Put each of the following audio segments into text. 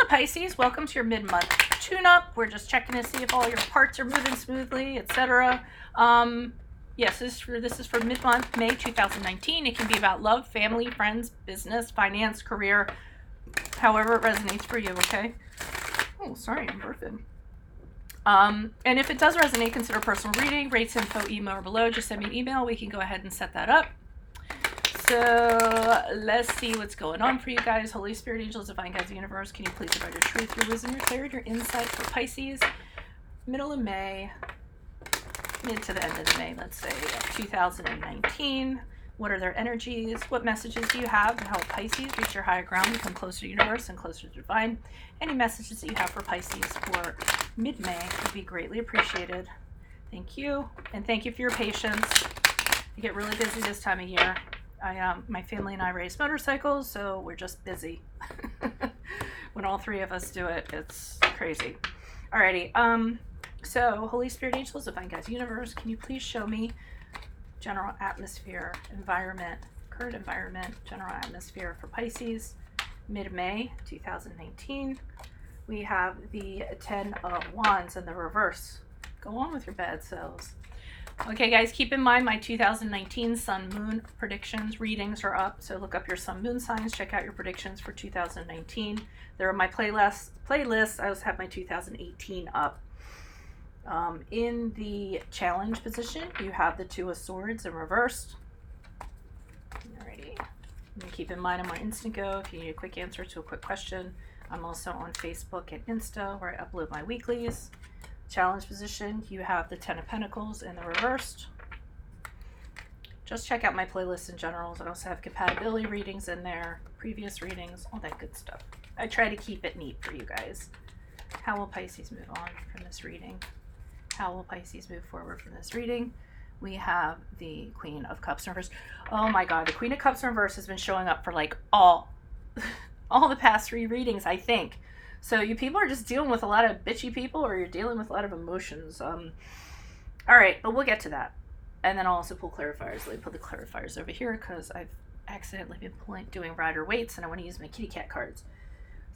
Hello Pisces, welcome to your mid-month tune-up. We're just checking to see if all your parts are moving smoothly, etc. Yes, this is for mid-month, May 2019. It can be about love, family, friends, business, finance, career, however it resonates for you, okay? Oh, sorry, I'm burping. And if it does resonate, consider personal reading. Rates, info, email, or below. Just send me an email. We can go ahead and set that up. So let's see what's going on for you guys. Holy Spirit, angels, divine guides, the universe, can you please provide your truth, your wisdom, your clarity, your insight for Pisces? Middle of May, mid to the end of May, let's say 2019. What are their energies? What messages do you have to help Pisces reach your higher ground, become closer to the universe and closer to divine? Any messages that you have for Pisces for mid-May would be greatly appreciated. Thank you. And thank you for your patience. You get really busy this time of year. My family and I race motorcycles, so we're just busy. When all three of us do it, it's crazy. Alrighty, so Holy Spirit, angels, divine guides, universe, can you please show me general atmosphere, environment, current environment, general atmosphere for Pisces, mid-May 2019. We have the 10 of Wands in the reverse. Go on with your bad selves. Okay, guys, keep in mind my 2019 Sun Moon predictions readings are up. So look up your Sun Moon signs. Check out your predictions for 2019. They're in my playlist. I also have my 2018 up. In the challenge position, you have the Two of Swords in reversed. Alrighty. And keep in mind I'm on Instago if you need a quick answer to a quick question. I'm also on Facebook and Insta where I upload my weeklies. Challenge position, you have the 10 of Pentacles in the reversed. Just check out my playlist in general. I also have compatibility readings in there, previous readings, all that good stuff. I try to keep it neat for you guys. How will Pisces move on from this reading? How will Pisces move forward from this reading? We have the Queen of Cups in reverse. Oh my God, the Queen of Cups in reverse has been showing up for like all the past 3 readings, I think. So you people are just dealing with a lot of bitchy people, or you're dealing with a lot of emotions. All right, but we'll get to that. And then I'll also pull clarifiers. Let me put the clarifiers over here because I've accidentally been doing rider weights and I want to use my kitty cat cards.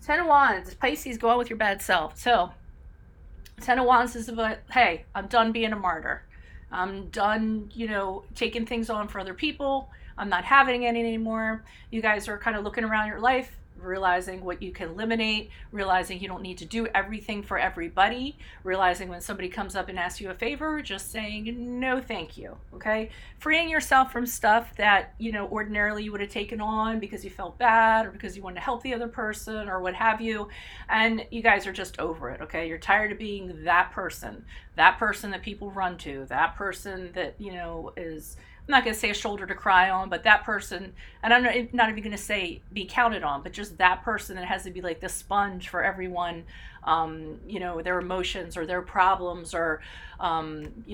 10 of Wands, Pisces, go on with your bad self. So 10 of Wands is about, hey, I'm done being a martyr. I'm done, taking things on for other people. I'm not having any anymore. You guys are kind of looking around your life, realizing what you can eliminate, realizing you don't need to do everything for everybody, realizing when somebody comes up and asks you a favor, just saying no thank you, okay? Freeing yourself from stuff that, ordinarily you would have taken on because you felt bad or because you wanted to help the other person or what have you, and you guys are just over it, okay? You're tired of being that person that people run to, that person that, is, I'm not going to say a shoulder to cry on, but that person, and I'm not even going to say be counted on, but just that person that has to be like the sponge for everyone, their emotions or their problems or, how am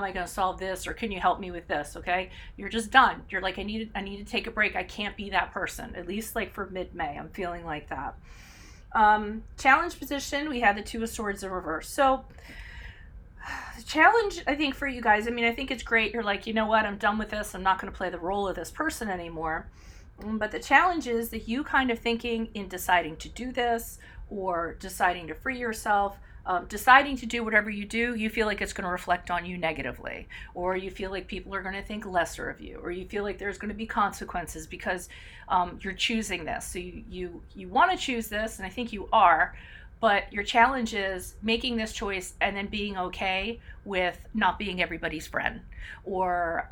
I going to solve this? Or can you help me with this? Okay. You're just done. You're like, I need to take a break. I can't be that person, at least like for mid-May. I'm feeling like that. Challenge position, we had the Two of Swords in reverse. So the challenge, I think, for you guys, I think it's great. You're like, you know what? I'm done with this. I'm not going to play the role of this person anymore. But the challenge is that you kind of thinking in deciding to do this or deciding to free yourself, deciding to do whatever you do, you feel like it's going to reflect on you negatively, or you feel like people are going to think lesser of you, or you feel like there's going to be consequences because you're choosing this. So you want to choose this, and I think you are. But your challenge is making this choice and then being okay with not being everybody's friend, or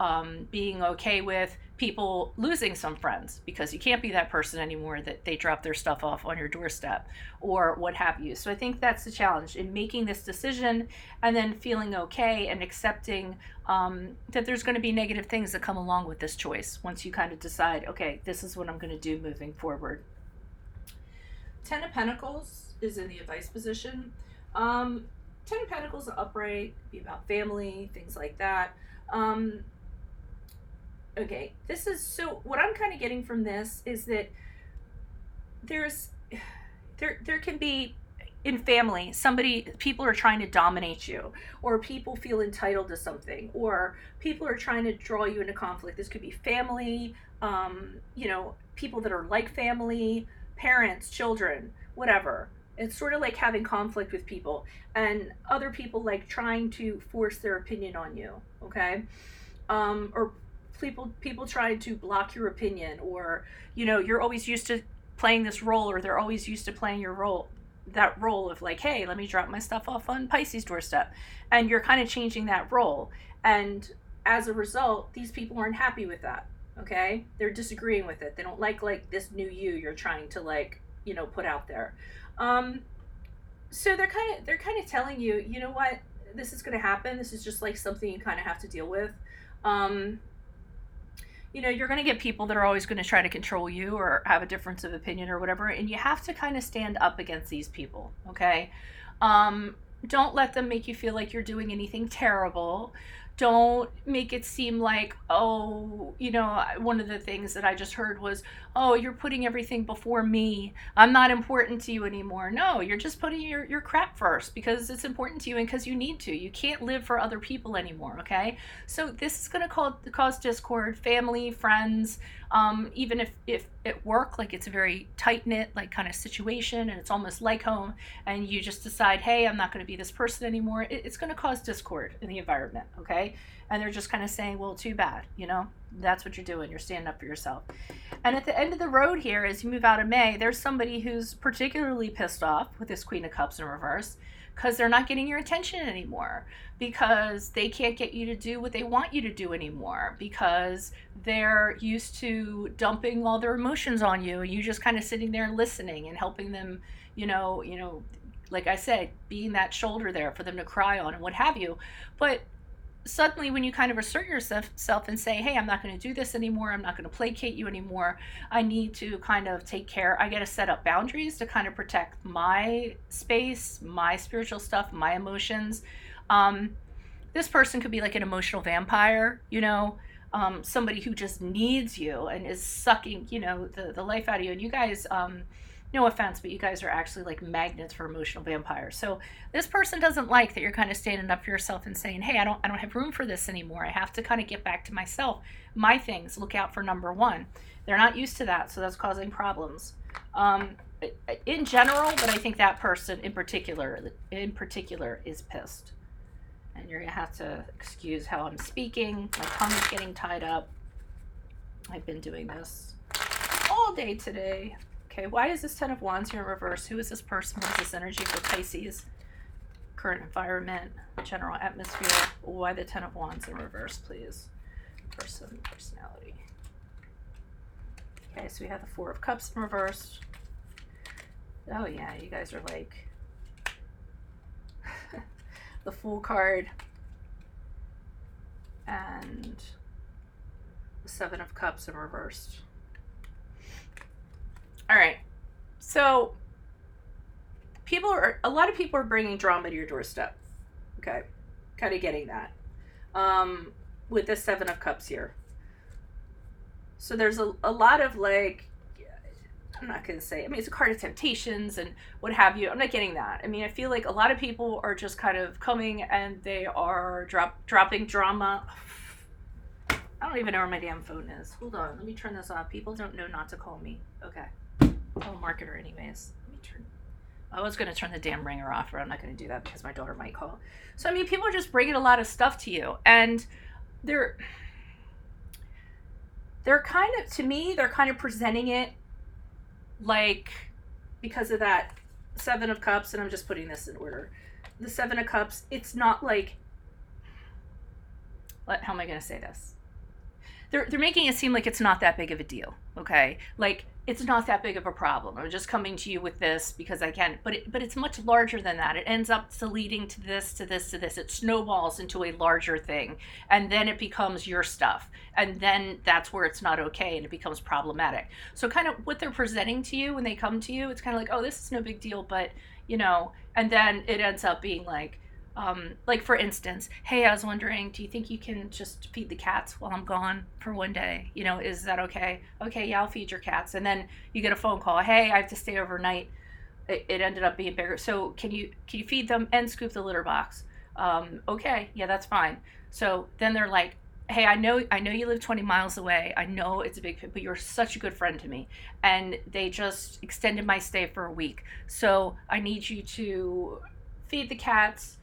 being okay with people losing some friends because you can't be that person anymore that they drop their stuff off on your doorstep or what have you. So I think that's the challenge in making this decision and then feeling okay and accepting that there's going to be negative things that come along with this choice once you kind of decide, okay, this is what I'm going to do moving forward. 10 of Pentacles is in the advice position. 10 of Pentacles upright, be about family, things like that. Okay, this is, so what I'm kind of getting from this is that there can be in family, people are trying to dominate you, or people feel entitled to something, or people are trying to draw you into conflict. This could be family, people that are like family, parents, children, whatever. It's sort of like having conflict with people, and other people like trying to force their opinion on you, okay? Or people trying to block your opinion, or you're always used to playing this role, or they're always used to playing your role, that role of like, hey, let me drop my stuff off on Pisces doorstep, and you're kind of changing that role, and as a result, these people aren't happy with that. Okay, they're disagreeing with it. They don't like this new you're trying to put out there. So they're kind of telling you, you know what, this is going to happen. This is just like something you kind of have to deal with. You're going to get people that are always going to try to control you or have a difference of opinion or whatever, and you have to kind of stand up against these people, okay? Don't let them make you feel like you're doing anything terrible. Don't make it seem like, oh, one of the things that I just heard was, oh, you're putting everything before me. I'm not important to you anymore. No, you're just putting your crap first because it's important to you and because you need to. You can't live for other people anymore, okay? So this is going to cause discord, family, friends, even if at work, like it's a very tight-knit like kind of situation and it's almost like home, and you just decide, hey, I'm not going to be this person anymore. It's going to cause discord in the environment, okay? And they're just kind of saying, well, too bad, that's what you're doing. You're standing up for yourself. And at the end of the road here, as you move out of May, there's somebody who's particularly pissed off with this Queen of Cups in reverse because they're not getting your attention anymore, because they can't get you to do what they want you to do anymore, because they're used to dumping all their emotions on you and you just kind of sitting there and listening and helping them, like I said, being that shoulder there for them to cry on and what have you. But suddenly when you kind of assert yourself and say, hey, I'm not going to do this anymore, I'm not going to placate you anymore, I need to kind of take care, I got to set up boundaries to kind of protect my space, my spiritual stuff, my emotions. This person could be like an emotional vampire, somebody who just needs you and is sucking, the life out of you. And you guys, no offense, but you guys are actually like magnets for emotional vampires. So this person doesn't like that you're kind of standing up for yourself and saying, hey, I don't have room for this anymore. I have to kind of get back to myself, my things, look out for number one. They're not used to that, so that's causing problems. In general, but I think that person in particular is pissed. And you're gonna have to excuse how I'm speaking. My tongue is getting tied up. I've been doing this all day today. Okay, why is this Ten of Wands here in reverse? Who is this person? What is this energy for Pisces? Current environment, general atmosphere. Why the Ten of Wands in reverse, please? Person, personality. Okay, so we have the Four of Cups in reverse. Oh yeah, you guys are like the Fool card and the Seven of Cups in reversed. All right, so a lot of people are bringing drama to your doorstep. Okay, kind of getting that with the Seven of Cups here. So there's a lot of like, I'm not going to say, I mean, it's a card of temptations and what have you. I'm not getting that. I mean, I feel like a lot of people are just kind of coming and they are dropping drama. I don't even know where my damn phone is. Hold on, let me turn this off. People don't know not to call me. Okay. I'll mark her anyways. I was going to turn the damn ringer off, but I'm not going to do that because my daughter might call. So, I mean, people are just bringing a lot of stuff to you. And they're kind of, to me, they're kind of presenting it like, because of that Seven of Cups, and I'm just putting this in order. The Seven of Cups, it's not like, how am I going to say this? They're making it seem like it's not that big of a deal, okay? Like, it's not that big of a problem. I'm just coming to you with this because I can. But it's much larger than that. It ends up leading to this, to this, to this. It snowballs into a larger thing. And then it becomes your stuff. And then that's where it's not okay and it becomes problematic. So kind of what they're presenting to you when they come to you, it's kind of like, oh, this is no big deal. But, and then it ends up being like for instance, hey, I was wondering, do you think you can just feed the cats while I'm gone for one day? Is that okay? Okay, yeah, I'll feed your cats. And then you get a phone call, hey, I have to stay overnight. It ended up being bigger. So can you feed them and scoop the litter box? Okay, yeah, that's fine. So then they're like, hey, I know you live 20 miles away. I know it's a big, but you're such a good friend to me. And they just extended my stay for a week. So I need you to feed the cats,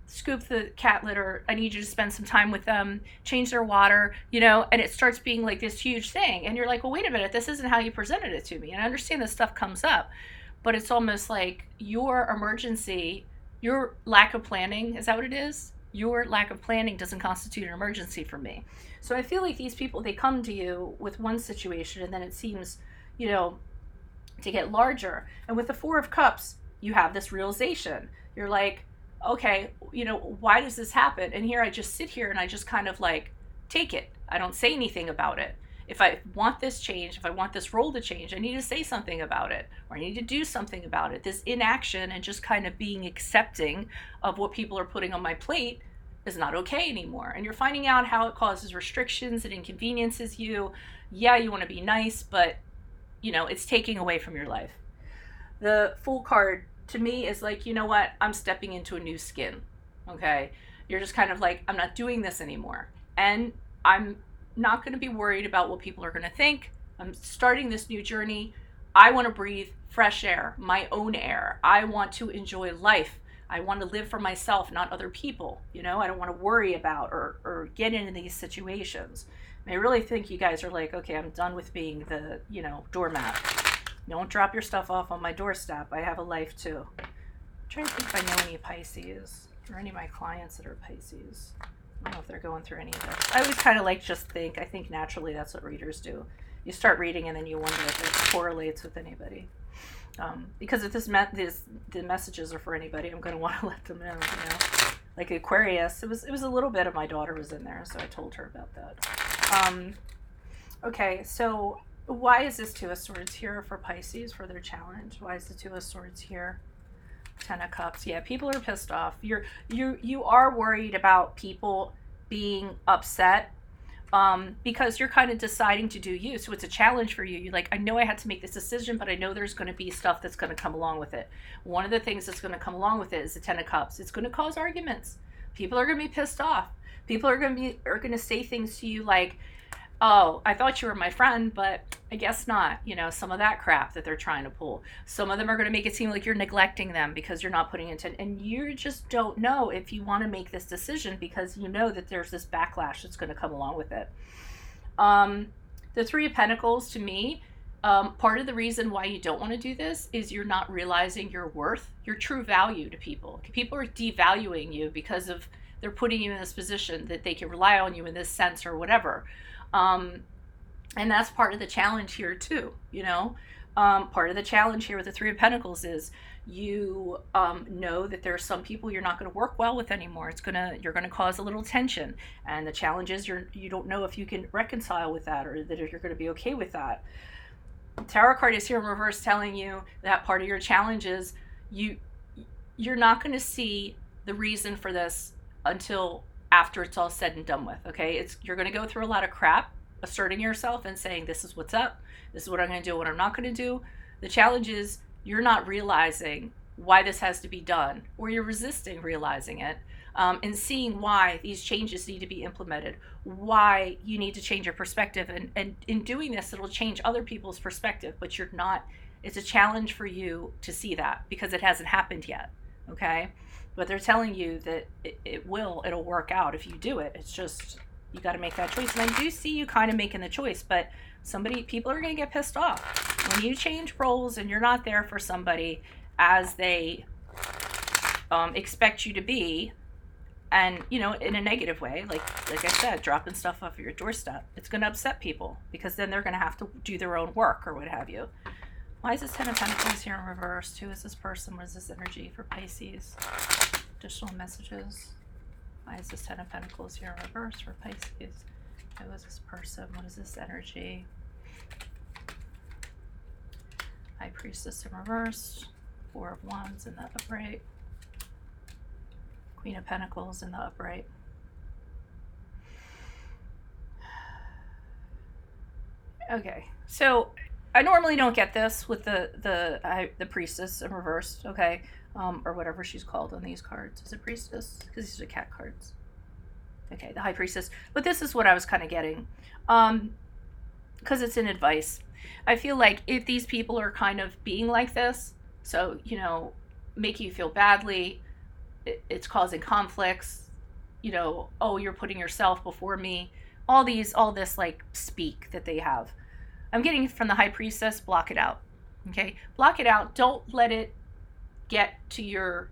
scoop the cat litter. I need you to spend some time with them, change their water, you know, and it starts being like this huge thing. And you're like, well, wait a minute, this isn't how you presented it to me. And I understand this stuff comes up, but it's almost like your emergency, your lack of planning, is that what it is? Your lack of planning doesn't constitute an emergency for me. So I feel like these people, they come to you with one situation and then it seems, you know, to get larger. And with the Four of Cups, you have this realization. You're like, okay, you know, why does this happen? And here I just sit here and I just kind of like take it. I don't say anything about it. If I want this change, if I want this role to change, I need to say something about it, or I need to do something about it. This inaction and just kind of being accepting of what people are putting on my plate is not okay anymore. And you're finding out how it causes restrictions and inconveniences you. Yeah, you want to be nice, but you know, it's taking away from your life. The Fool card to me is like, you know what? I'm stepping into a new skin. Okay. You're just kind of like, I'm not doing this anymore. And I'm not going to be worried about what people are going to think. I'm starting this new journey. I want to breathe fresh air, my own air. I want to enjoy life. I want to live for myself, not other people. You know, I don't want to worry about or get into these situations. And I really think you guys are like, okay, I'm done with being the, you know, doormat. Don't drop your stuff off on my doorstep. I have a life too. I'm trying to think if I know any Pisces or any of my clients that are Pisces. I don't know if they're going through any of this. I always kind of like just think. I think naturally that's what readers do. You start reading and then you wonder if it correlates with anybody. Because if the messages are for anybody, I'm going to want to let them know. You know, like Aquarius, it was a little bit of my daughter was in there, so I told her about that. Okay, so why is this Two of Swords here for Pisces for their challenge? Why is the Two of Swords here? Ten of Cups. Yeah, people are pissed off. You are worried about people being upset because you're kind of deciding to do you. So it's a challenge for you. You're like, I know I had to make this decision, but I know there's going to be stuff that's going to come along with it. One of the things that's going to come along with it is the Ten of Cups. It's going to cause arguments. People are going to be pissed off. People are going to say things to you like, oh, I thought you were my friend, but I guess not. You know, some of that crap that they're trying to pull. Some of them are going to make it seem like you're neglecting them because you're not putting attention. And you just don't know if you want to make this decision because you know that there's this backlash that's going to come along with it. The Three of Pentacles, to me, part of the reason why you don't want to do this is you're not realizing your worth, your true value to people. People are devaluing you because of they're putting you in this position that they can rely on you in this sense or whatever. And that's part of the challenge here too, you know. Part of the challenge here with the Three of Pentacles is you know that there are some people you're not going to work well with anymore. You're gonna cause a little tension, and the challenge is you don't know if you can reconcile with that or that if you're going to be okay with that. Tarot card is here in reverse telling you that part of your challenge is you're not going to see the reason for this until after it's all said and done with. Okay, you're going to go through a lot of crap asserting yourself and saying this is what's up, this is what I'm going to do, what I'm not going to do. The challenge is you're not realizing why this has to be done, or you're resisting realizing it, and seeing why these changes need to be implemented, why you need to change your perspective, and in doing this it'll change other people's perspective, but you're not. It's a challenge for you to see that because it hasn't happened yet. Okay, but they're telling you that it'll work out if you do it. It's just you got to make that choice. And I do see you kind of making the choice, but people are going to get pissed off when you change roles and you're not there for somebody as they expect you to be, and you know, in a negative way, like I said, dropping stuff off your doorstep. It's going to upset people because then they're going to have to do their own work or what have you. Why is this Ten of Pentacles here in reverse? Who is this person? What is this energy for Pisces? Additional messages. Why is this Ten of Pentacles here in reverse for Pisces? Who is this person? What is this energy? High Priestess in reverse. Four of Wands in the upright. Queen of Pentacles in the upright. Okay, so I normally don't get this with the Priestess in reverse, okay, or whatever she's called on these cards. Is it Priestess? Because these are cat cards. Okay, the High Priestess. But this is what I was kind of getting. Because it's an advice. I feel like if these people are kind of being like this, so, you know, make you feel badly, it's causing conflicts, you know, oh, you're putting yourself before me, all this like speak that they have. I'm getting from the High Priestess, block it out. Okay, block it out. Don't let it get to your,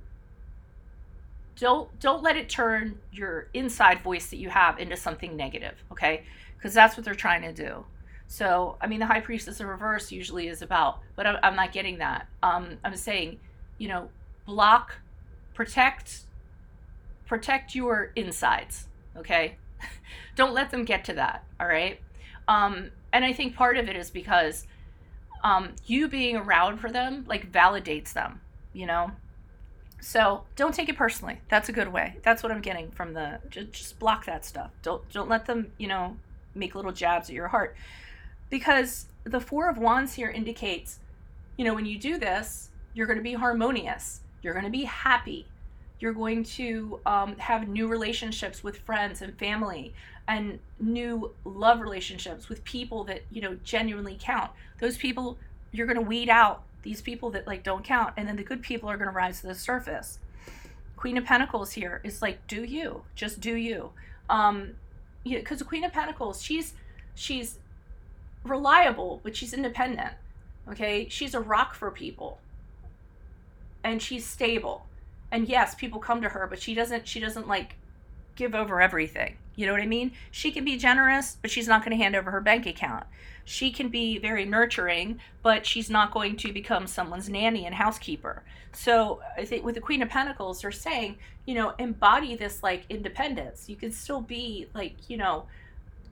don't let it turn your inside voice that you have into something negative. Okay, because that's what they're trying to do. So, I mean, the High Priestess in reverse usually is about, but I'm not getting that. I'm saying, you know, block, protect your insides, okay? Don't let them get to that, all right? And I think part of it is because you being around for them, like, validates them, you know? So don't take it personally. That's a good way. That's what I'm getting from the, just block that stuff. Don't let them, you know, make little jabs at your heart. Because the Four of Wands here indicates, you know, when you do this, you're going to be harmonious. You're going to be happy. You're going to have new relationships with friends and family, and new love relationships with people that, you know, genuinely count. Those people, you're going to weed out these people that like don't count, and then the good people are going to rise to the surface. Queen of Pentacles here is like, do you, just do you. Because the Queen of Pentacles, she's reliable, but she's independent. Okay, she's a rock for people, and she's stable. And yes, people come to her, but she doesn't like give over everything. You know what I mean? She can be generous, but she's not going to hand over her bank account. She can be very nurturing, but she's not going to become someone's nanny and housekeeper. So I think with the Queen of Pentacles, they're saying, you know, embody this like independence. You can still be like, you know,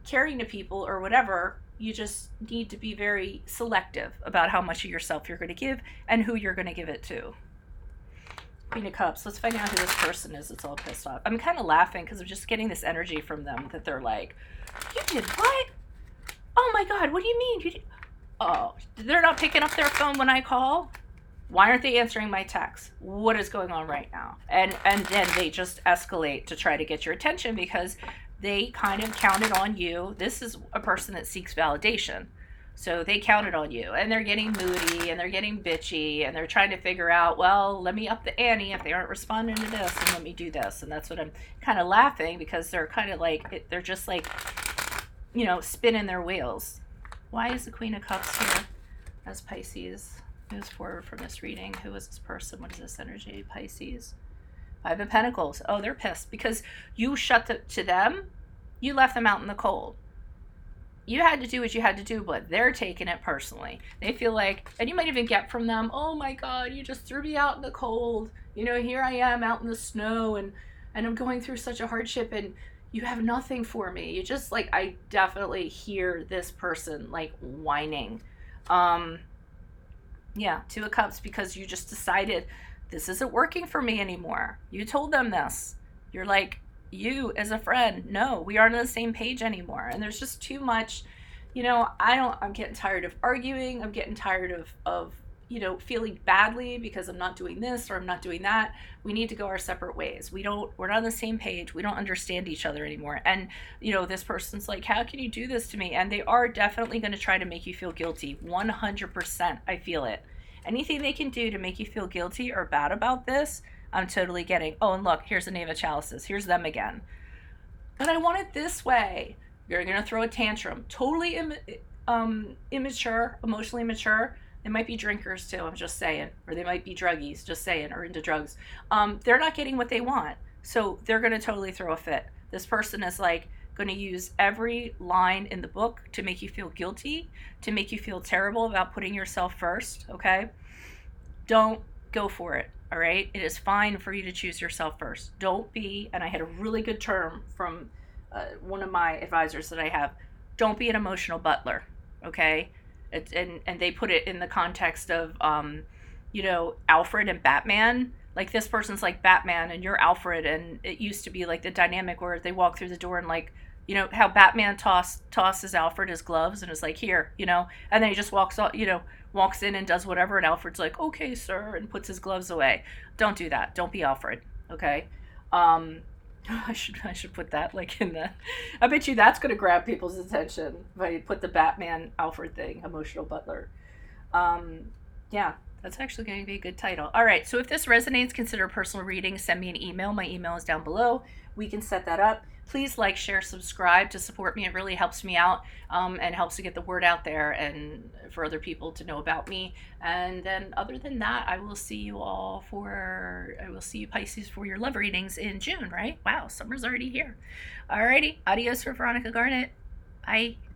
caring to people or whatever. You just need to be very selective about how much of yourself you're going to give and who you're going to give it to. Queen of Cups. Let's find out who this person is that's all pissed off. I'm kind of laughing because I'm just getting this energy from them that they're like, you did what? Oh my God, what do you mean? You did... Oh, they're not picking up their phone when I call? Why aren't they answering my texts? What is going on right now? And then they just escalate to try to get your attention because they kind of counted on you. This is a person that seeks validation. So they counted on you, and they're getting moody, and they're getting bitchy, and they're trying to figure out, well, let me up the ante if they aren't responding to this, and let me do this. And that's what I'm kind of laughing, because they're kind of like, they're just like, you know, spinning their wheels. Why is the Queen of Cups here as Pisces? Who's forward from this reading? Who is this person? What is this energy? Pisces. Five of Pentacles. Oh, they're pissed because you shut to them. You left them out in the cold. You had to do what you had to do, but they're taking it personally. They feel like, and you might even get from them, oh my God, you just threw me out in the cold. You know, here I am out in the snow, and I'm going through such a hardship, and you have nothing for me. You just like, I definitely hear this person like whining. Yeah, Two of Cups, because you just decided this isn't working for me anymore. You told them this. You're like, you as a friend, no, we aren't on the same page anymore. And there's just too much, you know, I'm getting tired of arguing. I'm getting tired of, you know, feeling badly because I'm not doing this or I'm not doing that. We need to go our separate ways. We're not on the same page. We don't understand each other anymore. And, you know, this person's like, how can you do this to me? And they are definitely going to try to make you feel guilty. 100%. I feel it. Anything they can do to make you feel guilty or bad about this, I'm totally getting. Oh, and look, here's the Knave of Chalices. Here's them again. But I want it this way. You're going to throw a tantrum. Totally immature, emotionally immature. They might be drinkers too, I'm just saying. Or they might be druggies, just saying, or into drugs. They're not getting what they want. So they're going to totally throw a fit. This person is like going to use every line in the book to make you feel guilty, to make you feel terrible about putting yourself first, okay? Don't go for it. All right, it is fine for you to choose yourself first. Don't be, and I had a really good term from one of my advisors that I have, don't be an emotional butler, okay? And they put it in the context of, you know, Alfred and Batman. Like, this person's like Batman and you're Alfred, and it used to be like the dynamic where they walk through the door and like, you know, how Batman tosses Alfred his gloves and is like, here, you know, and then he just walks in and does whatever, and Alfred's like, okay, sir, and puts his gloves away. Don't do that. Don't be Alfred, okay? I should put that like in the. I bet you that's gonna grab people's attention if I put the Batman Alfred thing, emotional butler. Yeah, that's actually going to be a good title. All right, so if this resonates, consider a personal reading. Send me an email. My email is down below. We can set that up. Please like, share, subscribe to support me. It really helps me out and helps to get the word out there and for other people to know about me. And then other than that, I will see you Pisces for your love readings in June, right? Wow, summer's already here. Alrighty, adios for Veronica Garnett. Bye.